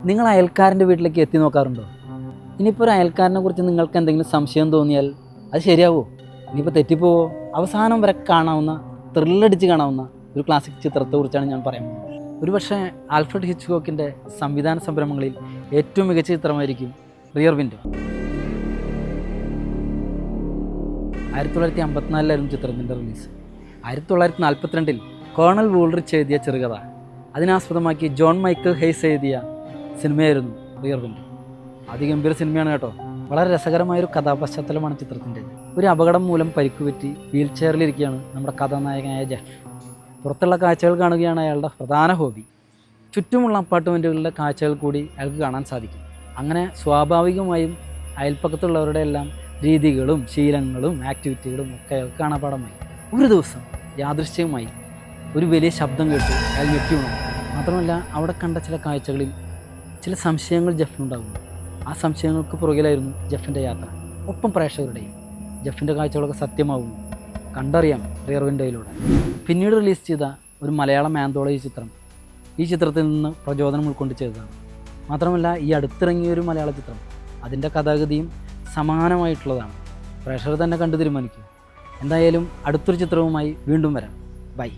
നിങ്ങൾ അയൽക്കാരൻ്റെ വീട്ടിലേക്ക് എത്തി നോക്കാറുണ്ടോ? ഇനിയിപ്പോൾ ഒരു അയൽക്കാരനെ കുറിച്ച് നിങ്ങൾക്ക് എന്തെങ്കിലും സംശയം തോന്നിയാൽ അത് ശരിയാവോ? ഇനിയിപ്പോൾ തെറ്റിപ്പോവോ? അവസാനം വരെ കാണാവുന്ന, ത്രില്ലടിച്ച് കാണാവുന്ന ഒരു ക്ലാസിക് ചിത്രത്തെക്കുറിച്ചാണ് ഞാൻ പറയുന്നത്. ഒരുപക്ഷെ ആൽഫ്രഡ് ഹിച്ച്കോക്കിൻ്റെ സംവിധാന സംരംഭങ്ങളിൽ ഏറ്റവും മികച്ച ചിത്രമായിരിക്കും റിയർ വിൻഡോ. 1954 ചിത്രത്തിൻ്റെ റിലീസ്. 1942 കേണൽ വൂൾറിച്ച് എഴുതിയ ചെറുകഥ അതിനാസ്പദമാക്കി ജോൺ മൈക്കിൾ ഹെയ്സ് എഴുതിയ സിനിമയായിരുന്നു റിയർ വിൻഡോ. അതിഗംഭീര സിനിമയാണ് കേട്ടോ. വളരെ രസകരമായൊരു കഥാപശ്ചാത്തലമാണ് ചിത്രത്തിൻ്റെ. ഒരു അപകടം മൂലം പരിക്കുപറ്റി വീൽ ചെയറിലിരിക്കുകയാണ് നമ്മുടെ കഥാനായകനായ ജെഫ്. പുറത്തുള്ള കാഴ്ചകൾ കാണുകയാണ് അയാളുടെ പ്രധാന ഹോബി. ചുറ്റുമുള്ള അപ്പാർട്ട്മെൻറ്റുകളിലെ കാഴ്ചകൾ കൂടി അയാൾക്ക് കാണാൻ സാധിക്കും. അങ്ങനെ സ്വാഭാവികമായും അയൽപ്പക്കത്തുള്ളവരുടെ എല്ലാം രീതികളും ശീലങ്ങളും ആക്ടിവിറ്റികളും ഒക്കെ അയാൾക്ക് കാണാപ്പാടമായി. ഒരു ദിവസം യാദൃശ്ചികമായി ഒരു വലിയ ശബ്ദം കേട്ട് അയാൾ ഞെട്ടി ഉണർന്നു. മാത്രമല്ല അവിടെ കണ്ട ചില കാഴ്ചകളിൽ ചില സംശയങ്ങൾ ജെഫിനുണ്ടാകുന്നു. ആ സംശയങ്ങൾക്ക് പുറകിലായിരുന്നു ജെഫിൻ്റെ യാത്ര. ഒപ്പം പ്രേക്ഷകരുടെയും. ജെഫിൻ്റെ കാഴ്ചകളൊക്കെ സത്യമാകുന്നു. കണ്ടറിയാം റിയർ വിൻഡോയിലൂടെ. പിന്നീട് റിലീസ് ചെയ്ത ഒരു മലയാളം ആന്തോളജി ചിത്രം ഈ ചിത്രത്തിൽ നിന്ന് പ്രചോദനം ഉൾക്കൊണ്ട് ചെയ്തതാണ്. മാത്രമല്ല ഈ അടുത്തിറങ്ങിയൊരു മലയാള ചിത്രം അതിൻ്റെ കഥാഗതിയും സമാനമായിട്ടുള്ളതാണ്. പ്രേക്ഷകർ തന്നെ കണ്ടു തീരുമാനിക്കും. എന്തായാലും അടുത്തൊരു ചിത്രവുമായി വീണ്ടും വരാം. ബൈ.